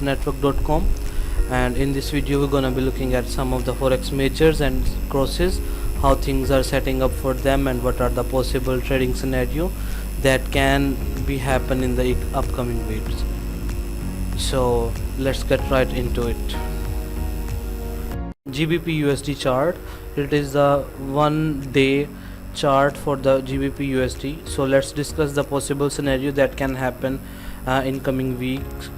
network.com, and in this video we're gonna be looking at some of the forex majors and crosses, how things are setting up for them, and what are the possible trading scenario that can be happen in the upcoming weeks. So let's get right into it. GBP USD chart. It is the 1 day chart for the GBP USD. So let's discuss the possible scenario that can happen in coming weeks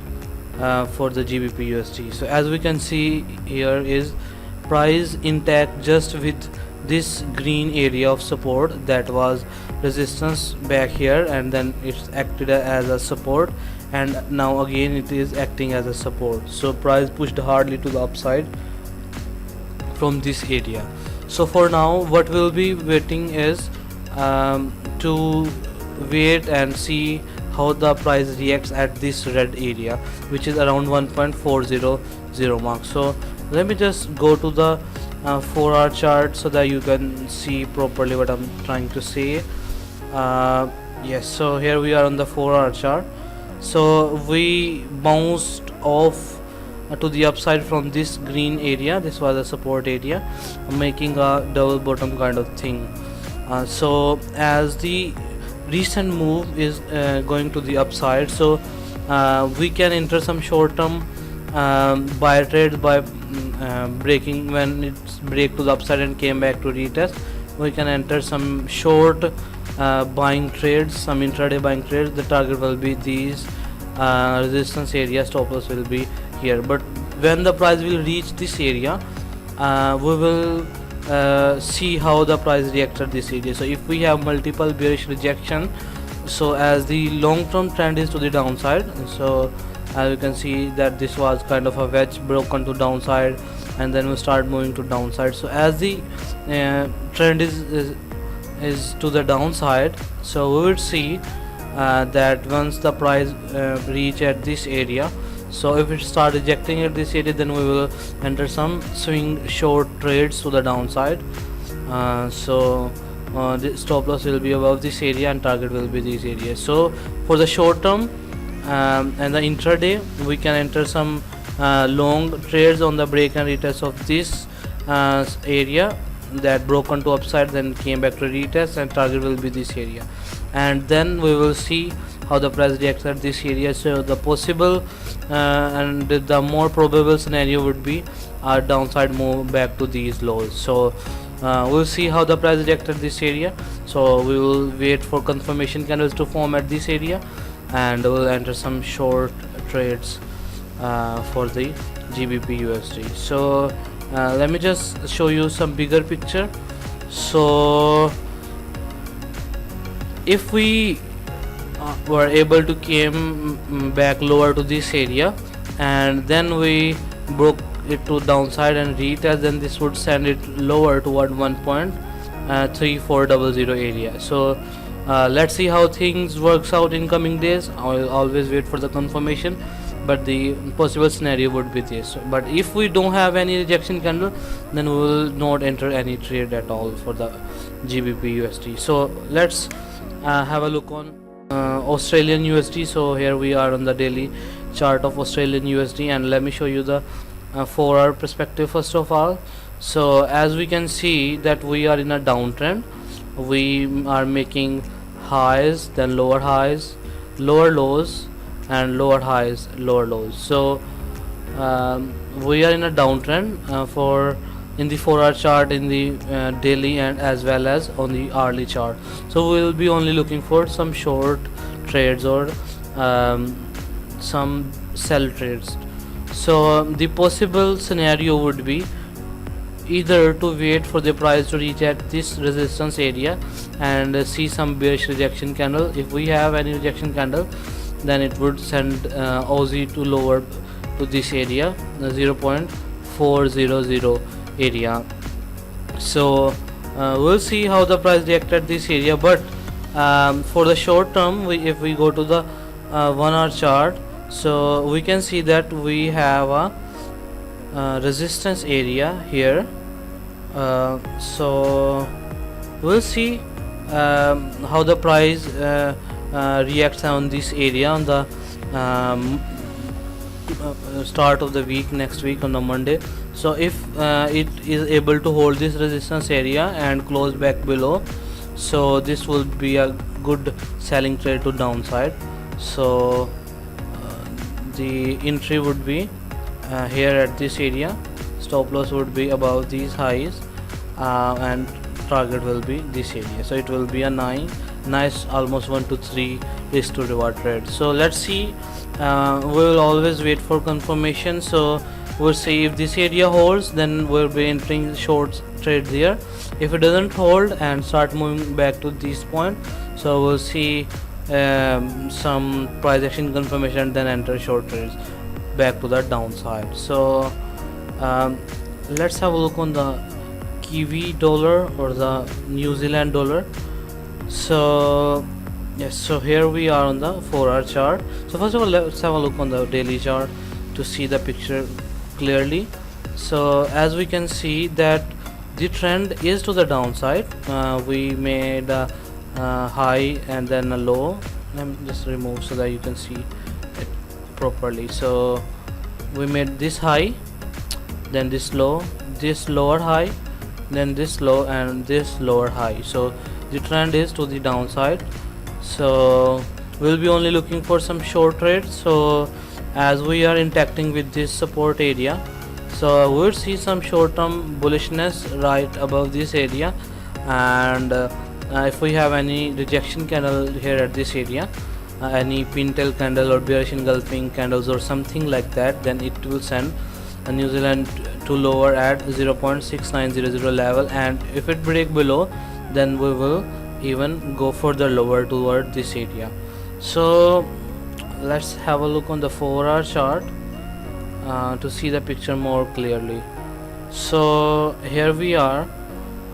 for the GBP USD. So as we can see here is price intact just with this green area of support that was resistance back here, and then it's acted as a support, and now again it is acting as a support. So price pushed hardly to the upside from this area. So for now what we'll be waiting is to wait and see how the price reacts at this red area, which is around 1.400 mark. So let me just go to the 4-hour chart so that you can see properly what I'm trying to say. Yes, so here we are on the 4-hour chart. So we bounced off to the upside from this green area. This was a support area, making a double bottom kind of thing. So as the recent move is going to the upside, so we can enter some short-term buy trades by breaking. When it's break to the upside and came back to retest, we can enter some short buying trades, some intraday buying trades. The target will be these resistance area, stop loss will be here. But when the price will reach this area, we will see how the price reacts at this area. So if we have multiple bearish rejection, so as the long-term trend is to the downside, so as you can see that this was kind of a wedge broken to downside, and then we start moving to downside. So as the trend is to the downside, so we will see that once the price reach at this area, so if it start rejecting at this area, then we will enter some swing short trades to the downside. So the stop loss will be above this area and target will be this area. So for the short term and the intraday, we can enter some long trades on the break and retest of this area that broke onto upside, then came back to retest, and target will be this area. And then we will see how the price reacts at this area. So the possible and the more probable scenario would be our downside move back to these lows. So we'll see how the price reacts at this area. So we will wait for confirmation candles to form at this area, and we'll enter some short trades for the GBP USD. So let me just show you some bigger picture. So if we were able to came back lower to this area, and then we broke it to downside and retest, then this would send it lower toward 1.3400 area. So let's see how things works out in coming days. I will always wait for the confirmation, but the possible scenario would be this. But if we don't have any rejection candle, then we will not enter any trade at all for the GBP USD. So let's have a look on Australian USD. So here we are on the daily chart of Australian USD, and let me show you the 4-hour perspective first of all. So as we can see that we are in a downtrend. We are making highs, then lower highs, lower lows, and lower highs, lower lows. So we are in a downtrend for in the 4-hour chart, in the daily, and as well as on the hourly chart. So we will be only looking for some short trades or some sell trades. So the possible scenario would be either to wait for the price to reach at this resistance area and see some bearish rejection candle. If we have any rejection candle, then it would send Aussie to lower to this area, 0.400 area. So we'll see how the price reacted this area. But for the short term, if we go to the 1-hour chart, so we can see that we have a resistance area here. So we'll see how the price reacts on this area on the um, start of the week, next week on the Monday. So if it is able to hold this resistance area and close back below, so this will be a good selling trade to downside. So the entry would be here at this area, stop loss would be above these highs, and target will be this area. So it will be a nice almost 1 to 3 risk to reward trade. So let's see, we will always wait for confirmation. So we'll see if this area holds, then we'll be entering short trade there. If it doesn't hold and start moving back to this point, so we'll see some price action confirmation, then enter short trades back to the downside. So let's have a look on the Kiwi dollar or the New Zealand dollar. So yes, so here we are on the 4-hour chart. So first of all, let's have a look on the daily chart to see the picture clearly. So as we can see that the trend is to the downside. We made a high and then a low. Let me just remove so that you can see it properly. So we made this high, then this low, this lower high, then this low, and this lower high. So the trend is to the downside. So we'll be only looking for some short trades. So as we are interacting with this support area, so we'll see some short-term bullishness right above this area, and if we have any rejection candle here at this area, any pintail candle or bearish engulfing candles or something like that, then it will send a New Zealand to lower at 0.6900 level, and if it break below, then we will even go further lower toward this area. So let's have a look on the 4-hour chart to see the picture more clearly. So here we are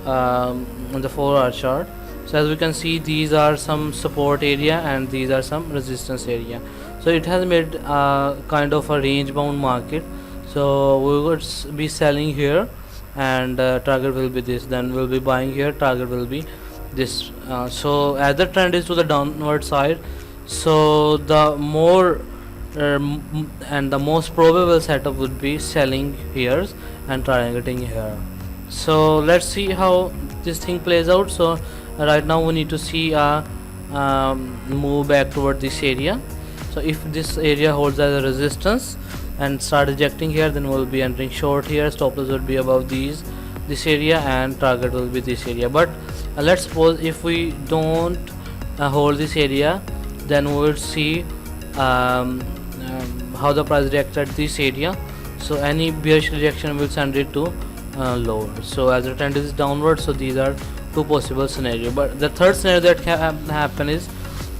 on the 4-hour chart. So as we can see, these are some support area and these are some resistance area. So it has made kind of a range bound market. So we would be selling here, and target will be this, then we'll be buying here, target will be this. So as the trend is to the downward side, so the more and the most probable setup would be selling here and targeting here. So let's see how this thing plays out. So right now we need to see a move back toward this area. So if this area holds as a resistance and start rejecting here, then we'll be entering short here. Stop loss will be above this area, and target will be this area. But let's suppose if we don't hold this area, then we will see how the price reacts at this area. So any bearish rejection will send it to lower. So as the trend is downward, so these are two possible scenarios. But the third scenario that can happen is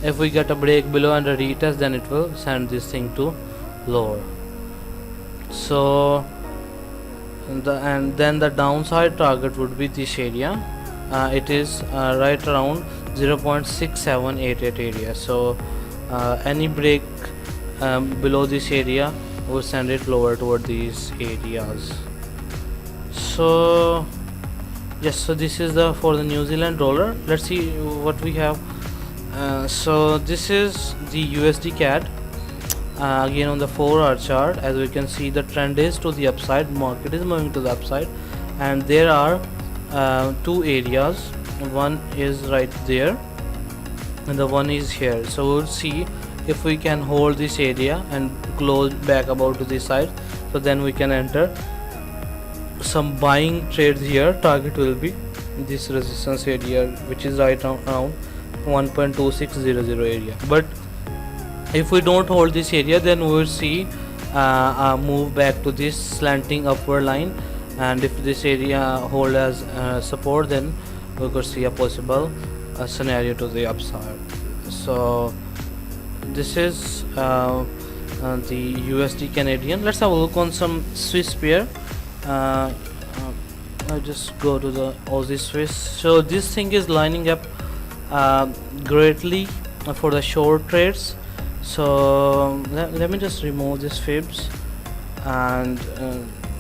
if we get a break below and a retest, then it will send this thing to lower. So and then the downside target would be this area. It is right around 0.6788 area. So any break below this area will send it lower toward these areas. So yes, so this is the for the New Zealand dollar. Let's see what we have. So this is the USD CAD. Again on the 4-hour chart, as we can see, the trend is to the upside, market is moving to the upside, and there are two areas. One is right there and the one is here. So we'll see if we can hold this area and close back about to this side, so then we can enter some buying trades here. Target will be this resistance area, which is right around 1.2600 area. But if we don't hold this area, then we will see a move back to this slanting upward line, and if this area hold as support, then we could see a possible scenario to the upside. So this is the USD Canadian. Let's have a look on some Swiss pair. I just go to the Aussie Swiss. So this thing is lining up greatly for the short trades. So let me just remove this fibs and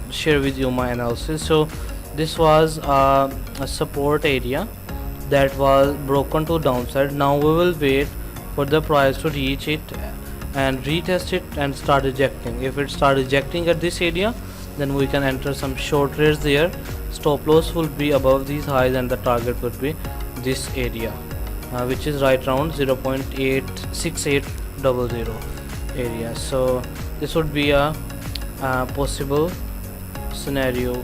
share with you my analysis. So this was a support area that was broken to downside. Now we will wait for the price to reach it and retest it and start rejecting. If it start rejecting at this area, then we can enter some short trades there. Stop loss will be above these highs and the target would be this area, which is right around 0.86800 area. So this would be a possible scenario,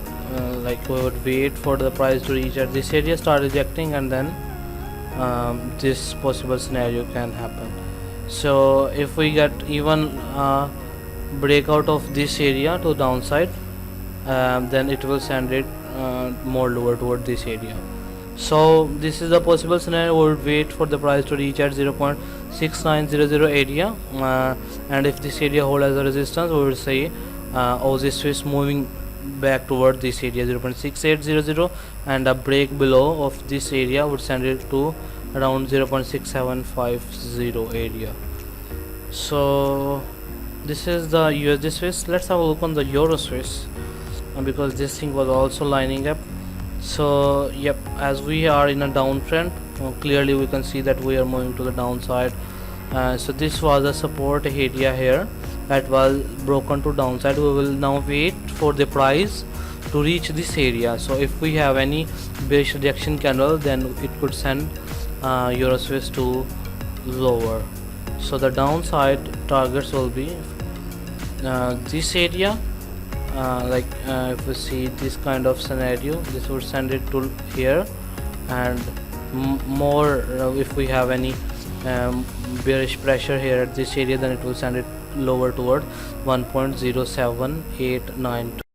like we would wait for the price to reach at this area, start rejecting, and then this possible scenario can happen. So if we get even breakout of this area to downside, then it will send it more lower toward this area. So this is the possible scenario. We would wait for the price to reach at 0.6900 area, and if this area hold as a resistance, we will say Aussie Swiss moving back toward this area 0.6800, and a break below of this area would send it to around 0.6750 area. So this is the USD Swiss. Let's have a look on the Euro Swiss, because this thing was also lining up. So yep, as we are in a downtrend, clearly we can see that we are moving to the downside. So this was a support area here that was broken to downside. We will now wait for the price to reach this area. So if we have any bearish rejection candle, then it could send Euro Swiss to lower. So the downside targets will be this area, if we see this kind of scenario, this would send it to here, and more if we have any bearish pressure here at this area, then it will send it lower toward 1.07892.